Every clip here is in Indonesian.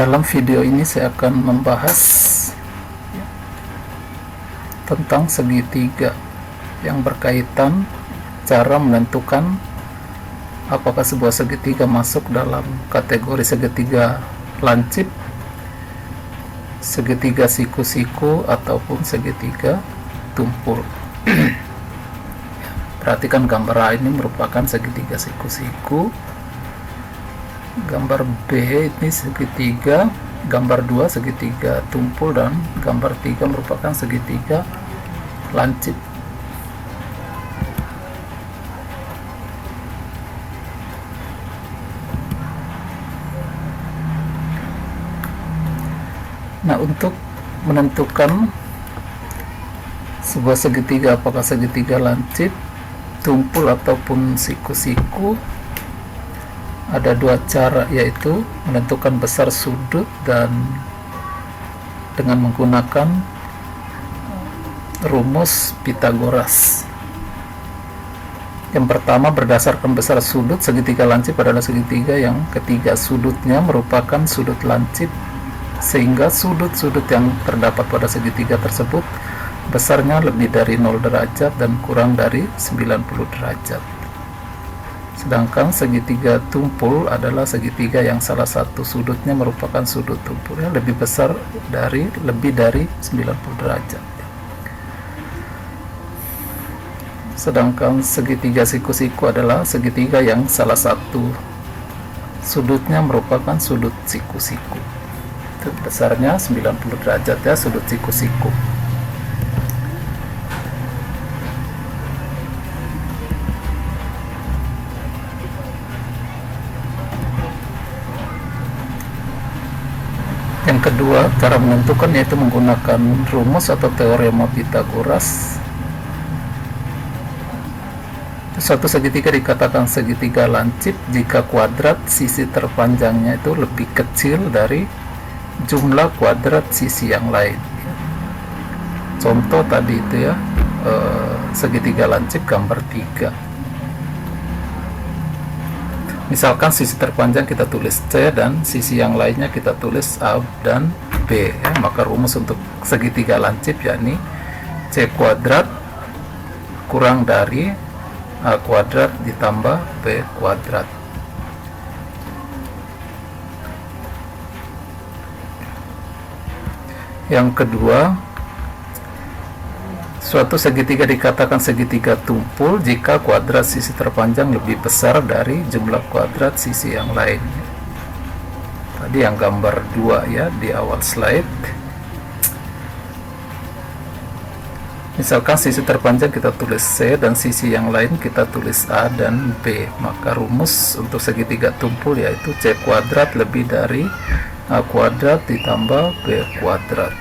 Dalam video ini saya akan membahas tentang segitiga yang berkaitan cara menentukan apakah sebuah segitiga masuk dalam kategori segitiga lancip, segitiga siku-siku, ataupun segitiga tumpul. Perhatikan gambar A ini merupakan segitiga siku-siku, gambar B ini segitiga, gambar 2 segitiga tumpul, dan gambar 3 merupakan segitiga lancip. Nah, untuk menentukan sebuah segitiga apakah segitiga lancip, tumpul, ataupun siku-siku, ada dua cara, yaitu menentukan besar sudut dan dengan menggunakan rumus Pythagoras. Yang pertama, berdasarkan besar sudut, segitiga lancip adalah segitiga yang ketiga sudutnya merupakan sudut lancip, sehingga sudut-sudut yang terdapat pada segitiga tersebut besarnya lebih dari 0 derajat dan kurang dari 90 derajat. Sedangkan segitiga tumpul adalah segitiga yang salah satu sudutnya merupakan sudut tumpulnya lebih besar dari lebih dari 90 derajat. Sedangkan segitiga siku-siku adalah segitiga yang salah satu sudutnya merupakan sudut siku-siku. Itu besarnya 90 derajat ya, sudut siku-siku. Yang kedua, cara menentukan yaitu menggunakan rumus atau teorema Pythagoras. Suatu segitiga dikatakan segitiga lancip jika kuadrat sisi terpanjangnya itu lebih kecil dari jumlah kuadrat sisi yang lain. Contoh tadi itu ya, segitiga lancip gambar 3. Misalkan sisi terpanjang kita tulis C dan sisi yang lainnya kita tulis A dan B ya. Maka rumus untuk segitiga lancip yakni C kuadrat kurang dari A kuadrat ditambah B kuadrat. Yang kedua, suatu segitiga dikatakan segitiga tumpul jika kuadrat sisi terpanjang lebih besar dari jumlah kuadrat sisi yang lain. Tadi yang gambar 2 ya di awal slide. Misalkan sisi terpanjang kita tulis C dan sisi yang lain kita tulis A dan B. Maka rumus untuk segitiga tumpul yaitu C kuadrat lebih dari A kuadrat ditambah B kuadrat.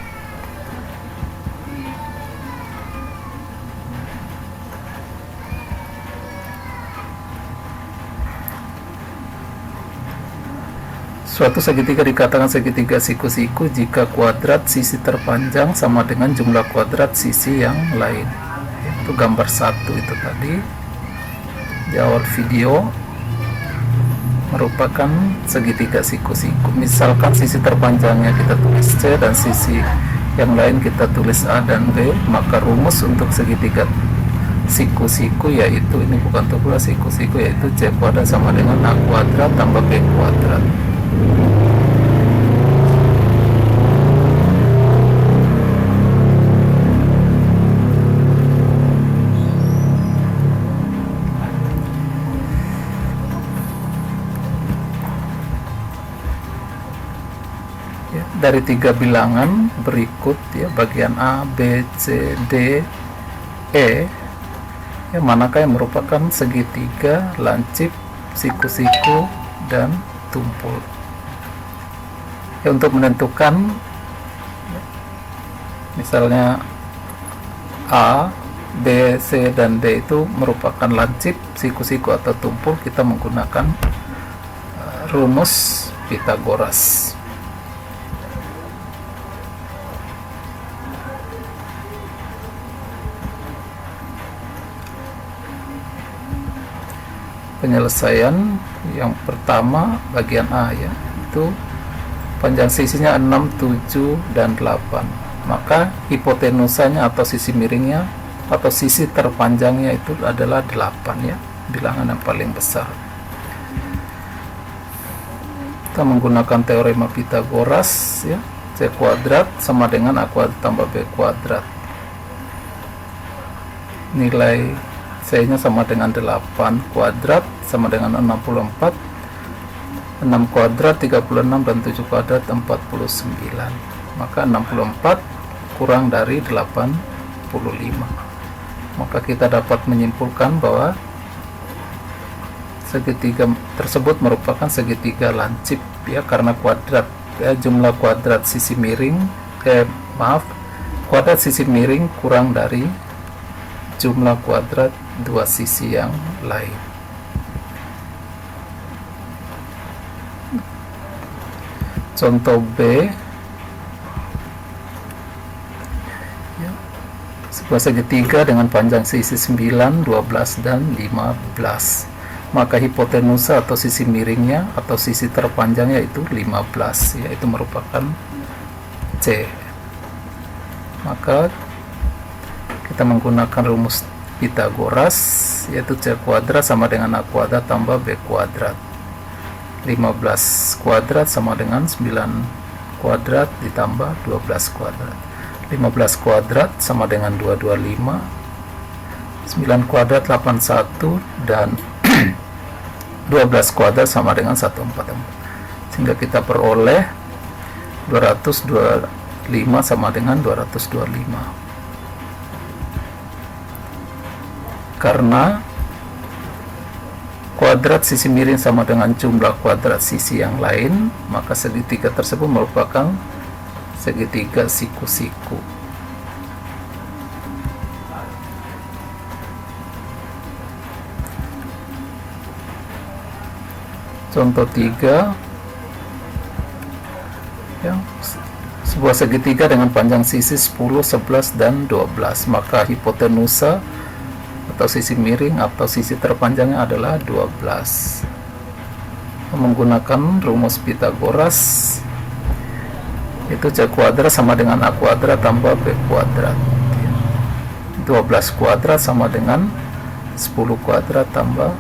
Suatu segitiga dikatakan segitiga siku-siku jika kuadrat sisi terpanjang sama dengan jumlah kuadrat sisi yang lain. Itu gambar 1 itu tadi di awal video merupakan segitiga siku-siku. Misalkan sisi terpanjangnya kita tulis C dan sisi yang lain kita tulis A dan B, maka rumus untuk segitiga siku-siku yaitu, ini bukan tumpul, siku-siku, yaitu C kuadrat sama dengan A kuadrat tambah B kuadrat. Ya, dari 3 bilangan berikut ya, bagian A, B, C, D, E, ya, manakah yang merupakan segitiga lancip, siku-siku, dan tumpul? Ya, untuk menentukan misalnya A, B, C, dan D itu merupakan lancip, siku-siku, atau tumpul, kita menggunakan rumus Pythagoras. Penyelesaian yang pertama bagian A ya, itu panjang sisinya 6, 7, dan 8. Maka hipotenusanya atau sisi miringnya atau sisi terpanjangnya itu adalah 8 ya, bilangan yang paling besar. Kita menggunakan teorema Pythagoras ya, C kuadrat sama dengan A kuadrat tambah B kuadrat. Nilai C nya sama dengan 8 kuadrat sama dengan 64, 6 kuadrat 36, dan 7 kuadrat 49. Maka 64 kurang dari 85. Maka kita dapat menyimpulkan bahwa segitiga tersebut merupakan segitiga lancip ya, karena kuadrat ya, jumlah kuadrat sisi miring kuadrat sisi miring kurang dari jumlah kuadrat dua sisi yang lain. Contoh B ya, sebuah segitiga dengan panjang sisi 9, 12, dan 15. Maka hipotenusa atau sisi miringnya atau sisi terpanjangnya itu 15, yaitu merupakan C. Maka kita menggunakan rumus Pythagoras, yaitu C kuadrat sama dengan A kuadrat tambah B kuadrat. 15 kuadrat sama dengan 9 kuadrat ditambah 12 kuadrat. 15 kuadrat sama dengan 225, 9 kuadrat 81, dan 12 kuadrat sama dengan 144. Sehingga kita peroleh 225 sama dengan 225. Karena kuadrat sisi miring sama dengan jumlah kuadrat sisi yang lain, maka segitiga tersebut merupakan segitiga siku-siku. Contoh 3 ya, sebuah segitiga dengan panjang sisi 10, 11, dan 12. Maka hipotenusa atau sisi miring atau sisi terpanjangnya adalah 12. Menggunakan rumus Pythagoras, itu C kuadrat sama dengan A kuadrat tambah B kuadrat. 12 kuadrat sama dengan 10 kuadrat tambah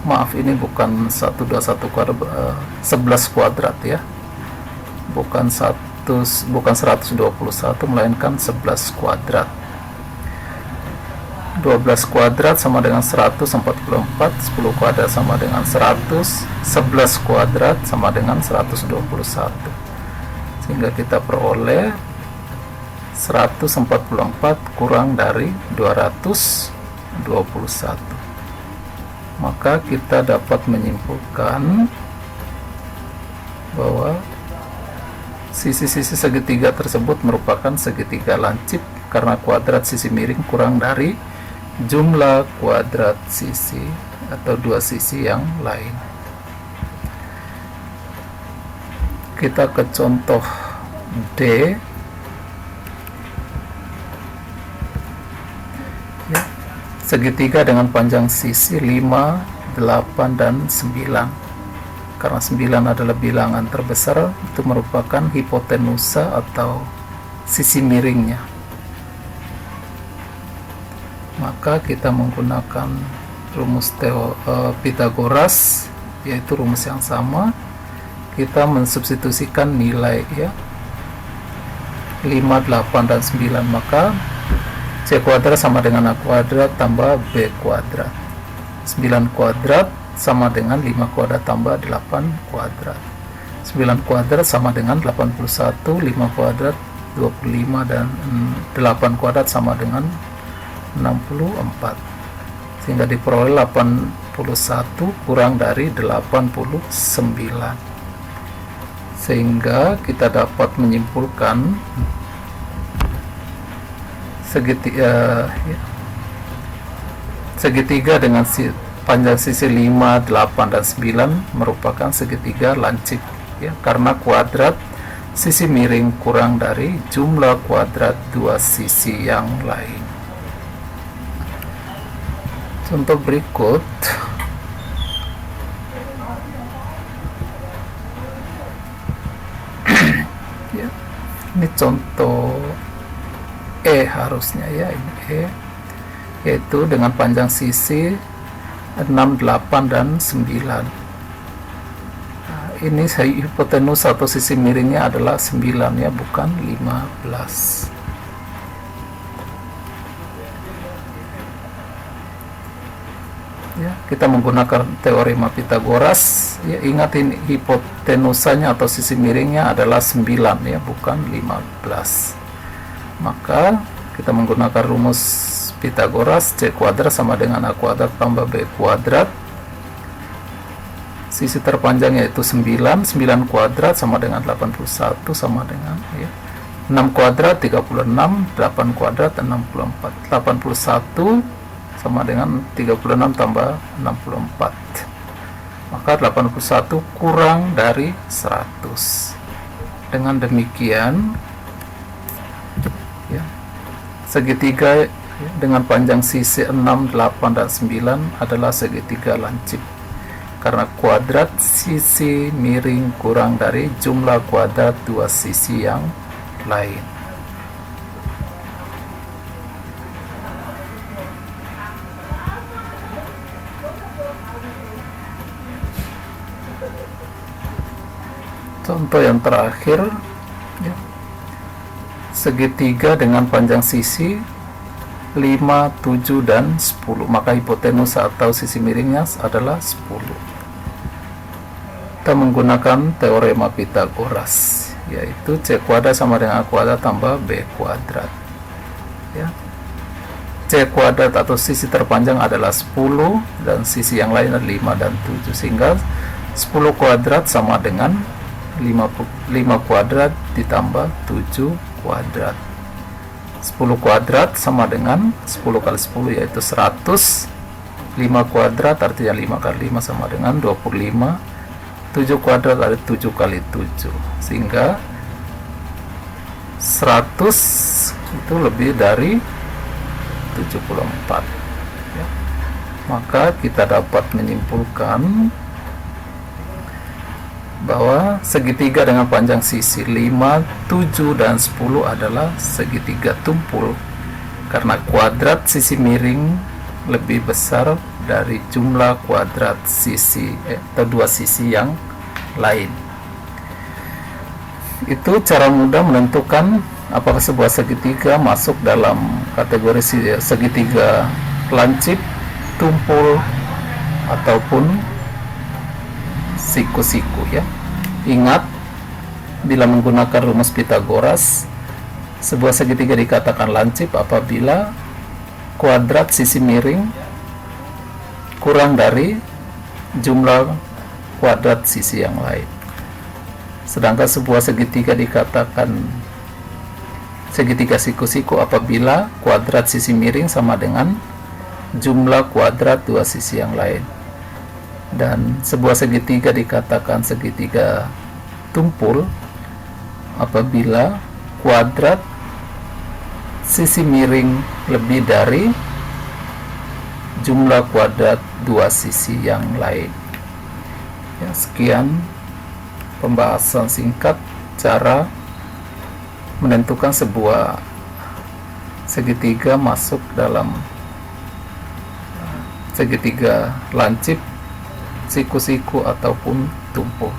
maaf, ini bukan 121 kuadrat, 11 kuadrat ya, bukan 121, melainkan 11 kuadrat. 12 kuadrat sama dengan 144, 10 kuadrat sama dengan 100, 11 kuadrat sama dengan 121. Sehingga kita peroleh 144 kurang dari 221. Maka kita dapat menyimpulkan bahwa sisi-sisi segitiga tersebut merupakan segitiga lancip karena kuadrat sisi miring kurang dari jumlah kuadrat sisi atau dua sisi yang lain. Kita ke contoh D. Segitiga dengan panjang sisi 5, 8, dan 9. Karena 9 adalah bilangan terbesar, itu merupakan hipotenusa atau sisi miringnya. Maka kita menggunakan rumus Pythagoras, yaitu rumus yang sama. Kita mensubstitusikan nilai ya, 5, 8, dan 9. Maka C kuadrat sama dengan A kuadrat tambah B kuadrat. 9 kuadrat sama dengan 5 kuadrat tambah 8 kuadrat. 9 kuadrat sama dengan 81, 5 kuadrat 25, dan 8 kuadrat sama dengan 64. Sehingga diperoleh 81 kurang dari 89. Sehingga kita dapat menyimpulkan segitiga dengan panjang sisi 5, 8, dan 9 merupakan segitiga lancip ya, karena kuadrat sisi miring kurang dari jumlah kuadrat dua sisi yang lain. Contoh berikut Ya, ini contoh E harusnya ya, ini E, yaitu dengan panjang sisi 6, 8, dan 9. Nah, ini hipotenusa atau sisi miringnya adalah 9 ya, bukan 15. Ya, kita menggunakan teorema Pitagoras. Ya, ingat ini hipotenusanya atau sisi miringnya adalah 9 ya, bukan 15. Maka kita menggunakan rumus Pitagoras, C kuadrat sama dengan A kuadrat tambah B kuadrat. Sisi terpanjang yaitu 9, 9 kuadrat sama dengan 81 sama dengan ya, 6 kuadrat 36, 8 kuadrat 64. 81 sama dengan 36 tambah 64. Maka 81 kurang dari 100. Dengan demikian ya, segitiga dengan panjang sisi 6, 8, dan 9 adalah segitiga lancip karena kuadrat sisi miring kurang dari jumlah kuadrat dua sisi yang lain. Contoh yang terakhir ya, segitiga dengan panjang sisi 5, 7, dan 10, maka hipotenusa atau sisi miringnya adalah 10. Kita menggunakan teorema Pitagoras, yaitu C kuadrat sama dengan A kuadrat tambah B kuadrat ya. C kuadrat atau sisi terpanjang adalah 10 dan sisi yang lain adalah 5 dan 7, sehingga 10 kuadrat sama dengan 5 kuadrat ditambah 7 kuadrat. 10 kuadrat sama dengan 10 kali 10 yaitu 100. 5 kuadrat artinya 5 kali 5 sama dengan 25. 7 kuadrat ada 7 kali 7, sehingga 100 itu lebih dari 74 ya. Maka kita dapat menyimpulkan bahwa segitiga dengan panjang sisi 5, 7, dan 10 adalah segitiga tumpul karena kuadrat sisi miring lebih besar dari jumlah kuadrat sisi atau dua sisi yang lain. Itu cara mudah menentukan apakah sebuah segitiga masuk dalam kategori segitiga lancip, tumpul, ataupun siku-siku ya. Ingat, bila menggunakan rumus Pitagoras, sebuah segitiga dikatakan lancip apabila kuadrat sisi miring kurang dari jumlah kuadrat sisi yang lain. Sedangkan sebuah segitiga dikatakan segitiga siku-siku apabila kuadrat sisi miring sama dengan jumlah kuadrat dua sisi yang lain. Dan sebuah segitiga dikatakan segitiga tumpul apabila kuadrat sisi miring lebih dari jumlah kuadrat dua sisi yang lain ya. Sekian pembahasan singkat cara menentukan sebuah segitiga masuk dalam segitiga lancip, siku-siku, ataupun tumpul.